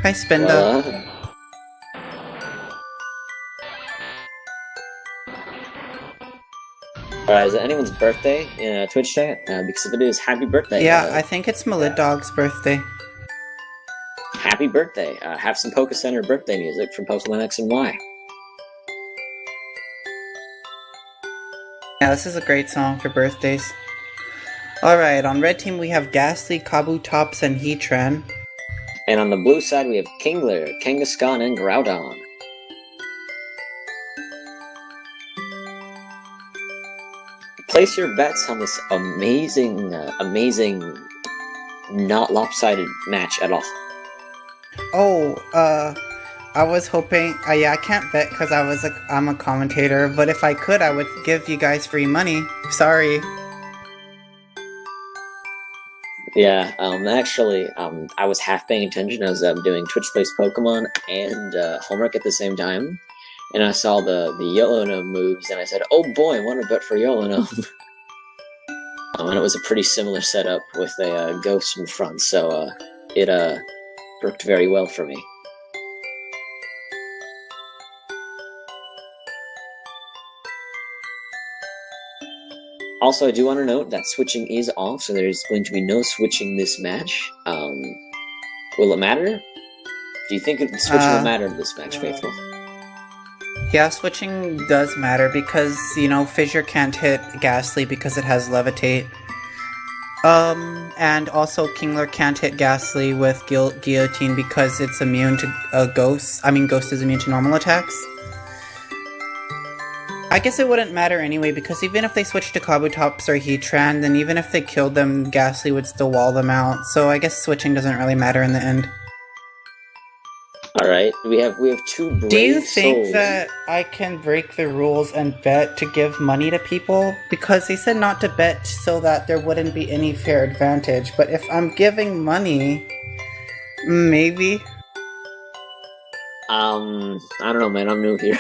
Hi, Spinda. Well, is it anyone's birthday in Twitch chat? Because if it is, happy birthday. Yeah, I think it's Malidog's birthday. Happy birthday. Have some Poke Center birthday music from Pokemon X and Y. Yeah, this is a great song for birthdays. Alright, on red team we have Gastly, Kabutops, and Heatran. And on the blue side we have Kingler, Kangaskhan, and Groudon. Place your bets on this amazing, not lopsided match at all. Oh, I was hoping, yeah, I can't bet because I'm a commentator, but if I could, I would give you guys free money. Sorry. Yeah, actually, I was half paying attention. I was doing Twitch Plays Pokemon and homework at the same time, and I saw the Yellow Gnome moves, and I said, oh boy, I want to bet for Yellow Gnome. And it was a pretty similar setup with a ghost in front, so it worked very well for me. Also, I do want to note that switching is off, so there's going to be no switching this match. Will it matter? Do you think switching will matter in this match, Faithful? Yeah, switching does matter because, you know, Fissure can't hit Gastly because it has Levitate. And also Kingler can't hit Gastly with Guillotine because it's immune to Ghost. I mean, Ghost is immune to normal attacks. I guess it wouldn't matter anyway, because even if they switched to Kabutops or Heatran, then even if they killed them, Gastly would still wall them out, so I guess switching doesn't really matter in the end. Alright, we have two brave souls. Do you think that I can break the rules and bet to give money to people? Because they said not to bet so that there wouldn't be any fair advantage, but if I'm giving money, maybe? I don't know, man, I'm new here.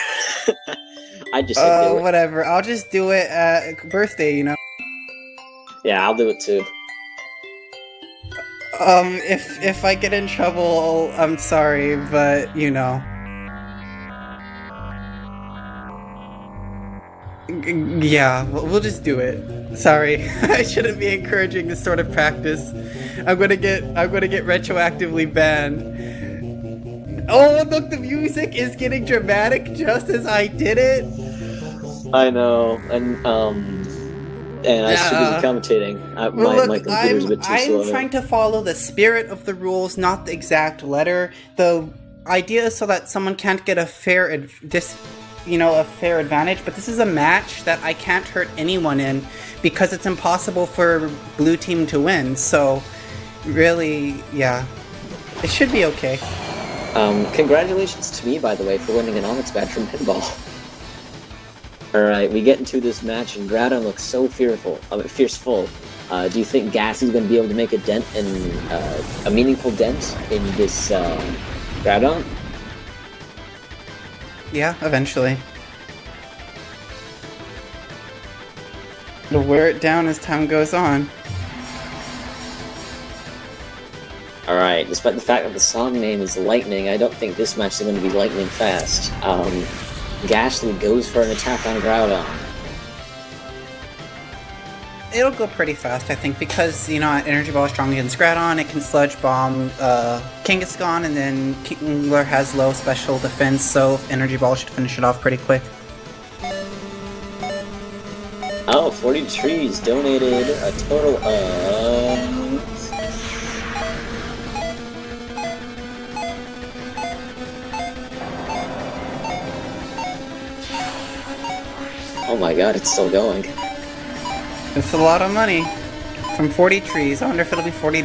I just said do it. Whatever. I'll just do it at birthday, you know? Yeah, I'll do it too. If I get in trouble, I'm sorry, but, you know. Yeah, we'll just do it. Sorry. I shouldn't be encouraging this sort of practice. I'm gonna get retroactively banned. Oh, look, the music is getting dramatic just as I did it. I know, and I should be commentating. My computer's a bit too slow. I'm trying to follow the spirit of the rules, not the exact letter. The idea is so that someone can't get a fair advantage, but this is a match that I can't hurt anyone in because it's impossible for blue team to win. So, really, yeah, it should be okay. Congratulations to me, by the way, for winning an Onyx badge from Pinball. Alright, we get into this match, and Groudon looks so fearful. Do you think Gastly's going to be able to make a dent a meaningful dent in this Groudon? Yeah, eventually. It'll wear it down as time goes on. Alright, despite the fact that the song name is Lightning, I don't think this match is going to be lightning fast. Gastly goes for an attack on Groudon. It'll go pretty fast, I think, because, you know, Energy Ball is strong against Groudon, it can Sludge Bomb Kangaskhan, and then Kingler has low special defense, so Energy Ball should finish it off pretty quick. Oh, 40 trees donated a total of... Oh my god, it's still going. It's a lot of money. From 40 trees. I wonder if it'll be $40.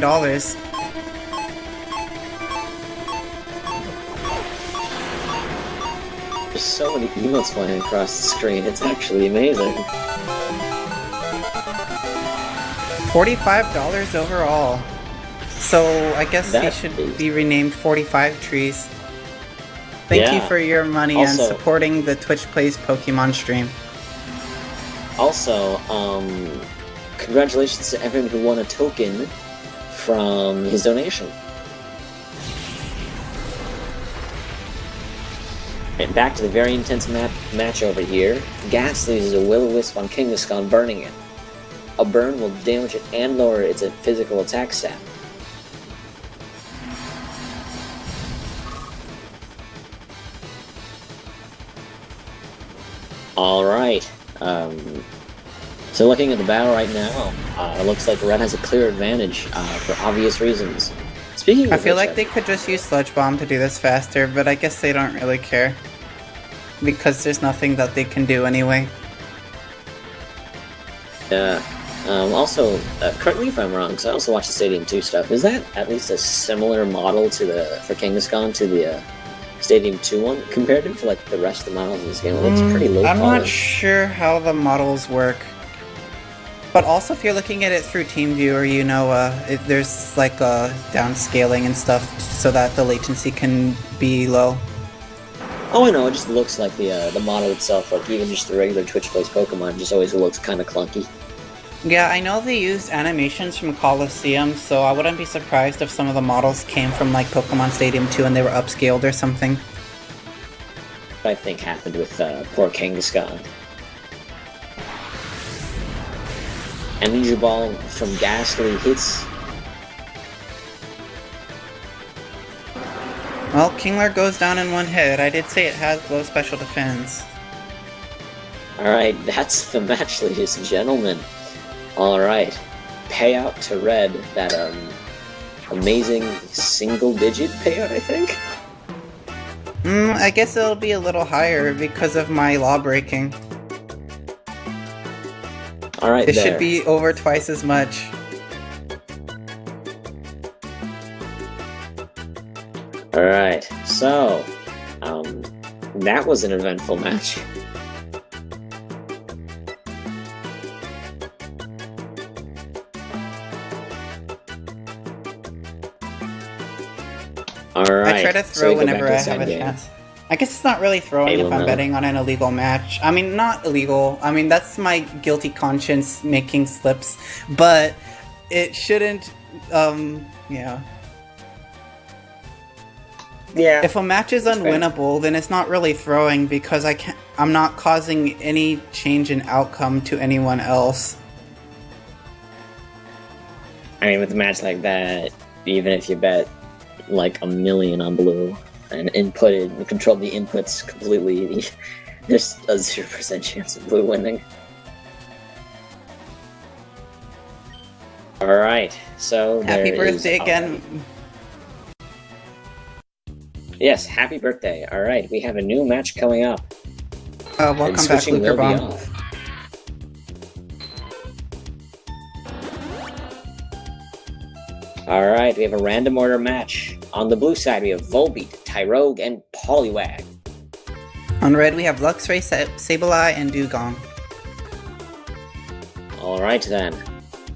There's so many emotes flying across the screen, it's actually amazing. $45 overall. So I guess he should be renamed 45 Trees. Thank you for your money and supporting the Twitch Plays Pokemon stream. Also, congratulations to everyone who won a token from his donation. And back to the very intense match over here. Gastly uses a Will-O-Wisp on Kangaskhan, burning it. A burn will damage it and lower its physical attack stat. Alright. So looking at the battle right now, it looks like Red has a clear advantage for obvious reasons. Speaking of I feel like they could just use Sludge Bomb to do this faster, but I guess they don't really care. Because there's nothing that they can do anyway. Yeah. Also, correct me if I'm wrong, because I also watched the Stadium 2 stuff. Is that at least a similar model for Kangaskhan to the Stadium 2 one, compared to like the rest of the models in this game? It looks pretty low I'm poly. not sure how the models work. But also, if you're looking at it through TeamViewer, you know, there's like downscaling and stuff so that the latency can be low. Oh, I know, it just looks like the model itself, like even just the regular Twitch Plays Pokemon, just always looks kind of clunky. Yeah, I know they used animations from Coliseum, so I wouldn't be surprised if some of the models came from like Pokemon Stadium 2 and they were upscaled or something. I think happened with poor Kangaskhan. Energy Ball from Gastly hits. Well, Kingler goes down in one hit. I did say it has low special defense. Alright, that's the match, ladies and gentlemen. Alright, payout to Red, that amazing single-digit payout, I think? I guess it'll be a little higher because of my law breaking. Alright, it should be over twice as much. Alright, so, that was an eventful match. Alright. I try to throw whenever I have a chance. I guess it's not really throwing if I'm betting on an illegal match. I mean, not illegal. I mean, that's my guilty conscience making slips. But it shouldn't, yeah. Yeah. If a match is unwinnable, then it's not really throwing because I'm not causing any change in outcome to anyone else. I mean, with a match like that, even if you bet like $1 million on blue and inputted and controlled the inputs completely, there's a 0% chance of blue winning. Alright, so happy birthday again. Yes, happy birthday. Alright, we have a new match coming up. Welcome back, Luker Bomb. Alright, we have a random order match. On the blue side, we have Volbeat, Tyrogue, and Poliwag. On red, we have Luxray, Sableye, and Dewgong. Alright then.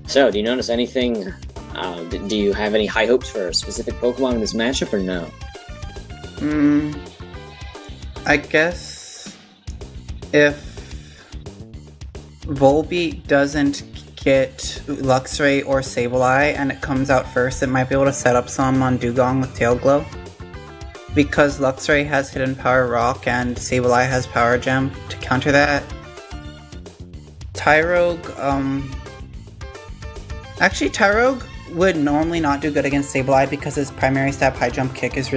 So, do you notice anything? Do you have any high hopes for a specific Pokemon in this matchup, or no? I guess if Volbeat doesn't get Luxray or Sableye and it comes out first, it might be able to set up some on Dewgong with Tail Glow. Because Luxray has Hidden Power Rock and Sableye has Power Gem to counter that. Tyrogue, actually Tyrogue would normally not do good against Sableye because his primary stab High Jump Kick is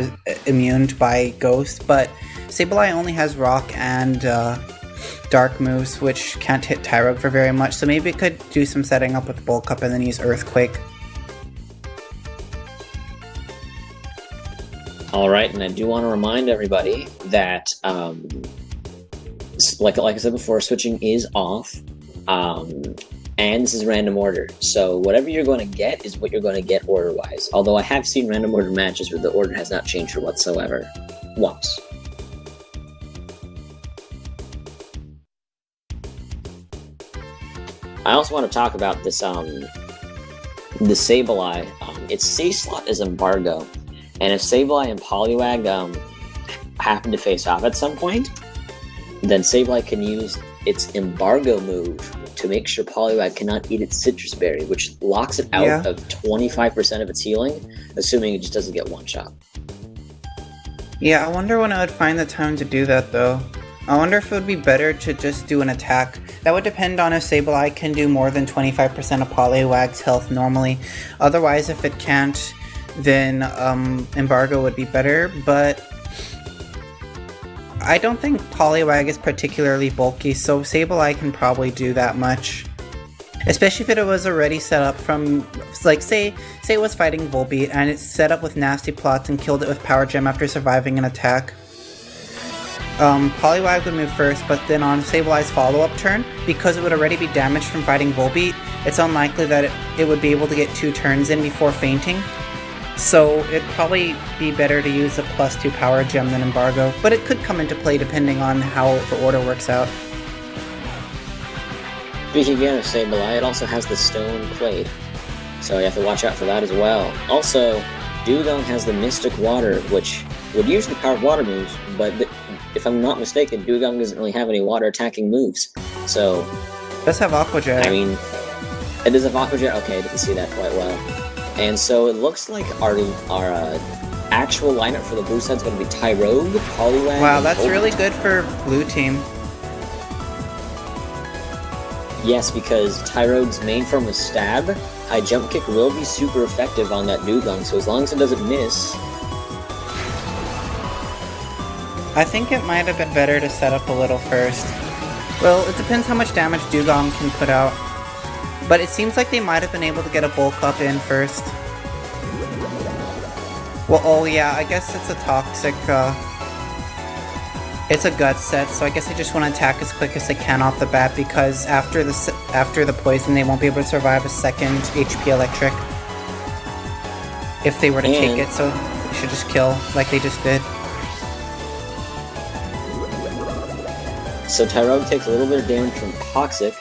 immune by Ghost, but Sableye only has Rock and Dark moves, which can't hit Tyrogue for very much, so maybe it could do some setting up with Bulk Up and then use Earthquake. Alright, and I do want to remind everybody that, like I said before, switching is off. And this is random order, so whatever you're going to get is what you're going to get order-wise. Although I have seen random order matches where the order has not changed whatsoever. Once. I also want to talk about this, the Sableye. Its C-slot is Embargo, and if Sableye and Poliwag happen to face off at some point, then Sableye can use its Embargo move to make sure Poliwag cannot eat its Citrus Berry, which locks it out of 25% of its healing, assuming it just doesn't get one shot. Yeah, I wonder when I would find the time to do that though. I wonder if it would be better to just do an attack. That would depend on if Sableye can do more than 25% of Poliwag's health normally. Otherwise, if it can't, then Embargo would be better, but I don't think Poliwag is particularly bulky, so Sableye can probably do that much. Especially if it was already set up from, like, say it was fighting Volbeat and it's set up with nasty plots and killed it with Power Gem after surviving an attack. Poliwag would move first, but then on Sableye's follow-up turn, because it would already be damaged from fighting Volbeat, it's unlikely that it would be able to get 2 turns in before fainting. So it'd probably be better to use a +2 Power Gem than Embargo, but it could come into play depending on how the order works out. Speaking again of Sableye, it also has the Stone Clade, so you have to watch out for that as well. Also, Dewgong has the Mystic Water, which would use the Power of Water moves, but if I'm not mistaken, Dewgong doesn't really have any water attacking moves, so... It does have Aqua Jet. I mean, it does have Aqua Jet? Okay, I didn't see that quite well. And so it looks like our actual lineup for the blue side is going to be Tyrogue, Poliwag, Wow, and that's Volbeat. really good for blue team. Yes, because Tyrogue's main form is Stab. High Jump Kick will be super effective on that Dewgong, so as long as it doesn't miss... I think it might have been better to set up a little first. Well, it depends how much damage Dewgong can put out. But it seems like they might have been able to get a bulk up in first. Well, oh yeah, I guess it's a toxic, it's a gut set, so I guess they just want to attack as quick as they can off the bat, because after the poison, they won't be able to survive a second HP electric. If they were to take it, so they should just kill, like they just did. So Tyrogue takes a little bit of damage from Toxic,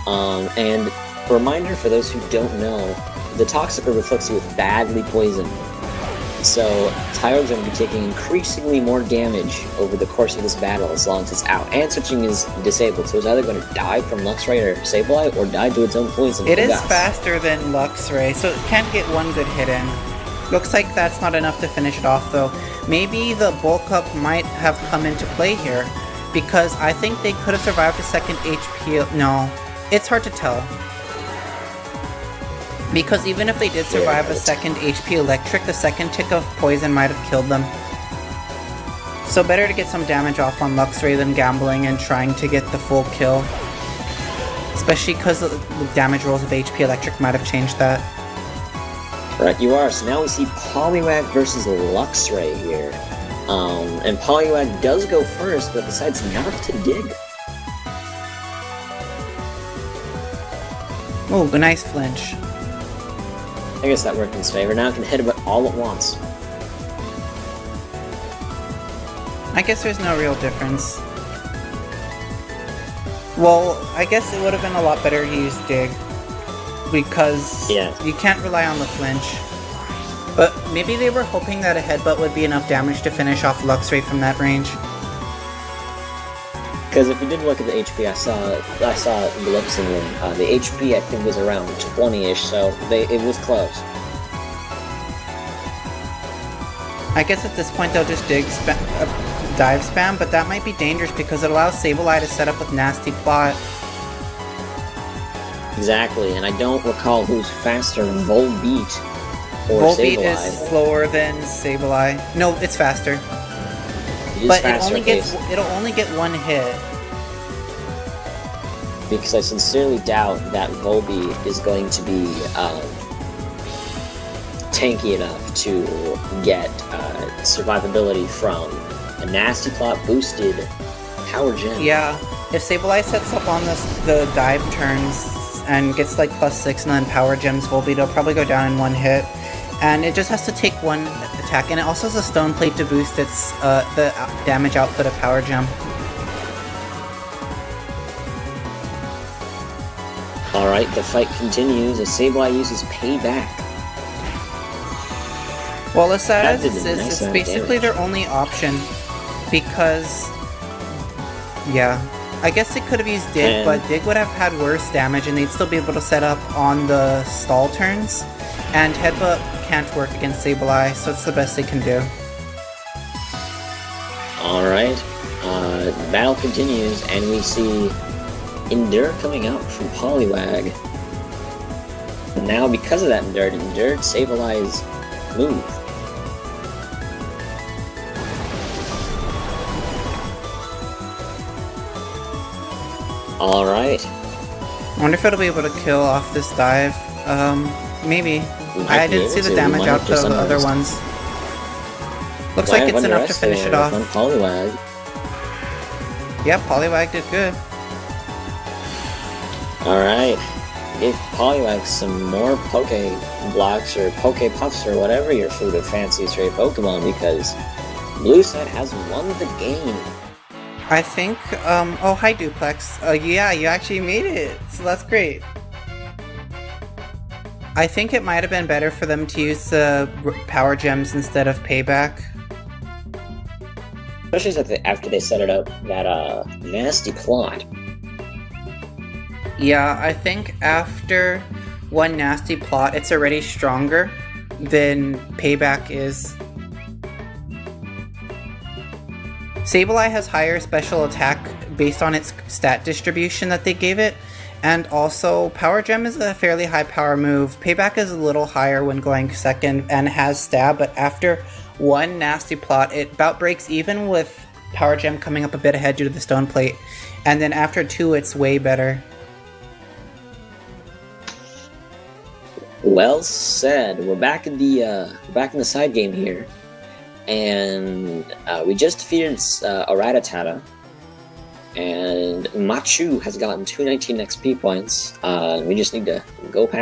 and a reminder for those who don't know, the Toxic Orb afflicts you with badly poison. So Tyrogue's going to be taking increasingly more damage over the course of this battle as long as it's out. And switching is disabled, so it's either going to die from Luxray or Sableye, or die to its own poison. It is faster than Luxray, so it can't get one good hit in. Looks like that's not enough to finish it off though. Maybe the bulk up might have come into play here, because I think they could have survived a second HP... No, it's hard to tell. Because even if they did survive a second HP electric, the second tick of poison might have killed them. So better to get some damage off on Luxray than gambling and trying to get the full kill. Especially because the damage rolls of HP electric might have changed that. Right, you are. So now we see Poliwag versus Luxray here. And Poliwag does go first, but decides not to dig. Oh, a nice flinch. I guess that worked in his favor. Now it can hit it all at once. I guess there's no real difference. Well, I guess it would have been a lot better to use Dig. Because you can't rely on the flinch. But maybe they were hoping that a headbutt would be enough damage to finish off Luxray from that range. Because if you did look at the HP, I saw blips in them. The HP I think was around 20-ish, so it was close. I guess at this point they'll just dive spam, but that might be dangerous because it allows Sableye to set up with nasty plot. Exactly, and I don't recall who's faster, Volbeat or Volbeat Sableye. is slower than Sableye. No, it's faster. It is But faster, it'll only get one hit. Because I sincerely doubt that Volbeat is going to be tanky enough to get survivability from a nasty plot boosted Power Gem. Yeah, if Sableye sets up on the dive turns and gets like +6 and then Power Gems Volbeat, it'll probably go down in one hit. And it just has to take one attack, and it also has a Stone Plate to boost its the damage output of Power Gem. Alright, the fight continues as Sableye uses Payback. Well, as sad as That this did a is, nice it's amount of basically damage. their only option, because, yeah, I guess they could have used Dig, but Dig would have had worse damage, and they'd still be able to set up on the stall turns, and Headbutt can't work against Sableye, so it's the best they can do. Alright, battle continues, and we see Endure coming out from Poliwag. Now, because of that Endured Sableye's move. Alright. I wonder if it'll be able to kill off this dive. Maybe. I didn't see the damage out to the other ones. Looks like it's enough to finish it off. Poliwag. Yep, Poliwag did good. Alright. Give Poliwag some more Poke Blocks or Poke Puffs or whatever your fruit of fancies for your Pokemon, because Blue side has won the game. I think, oh, hi Duplex. Yeah, you actually made it, so that's great. I think it might have been better for them to use the Power Gems instead of Payback. Especially after they set it up, that, nasty plot. Yeah, I think after one nasty plot, it's already stronger than Payback is. Sableye has higher special attack based on its stat distribution that they gave it, and also Power Gem is a fairly high power move. Payback is a little higher when going second and has stab, but after one nasty plot, it about breaks even with Power Gem coming up a bit ahead due to the Stone Plate, and then after two, it's way better. Well said. We're back in the side game here. And we just defeated a Rattata, and Machu has gotten 219 XP points. We just need to go past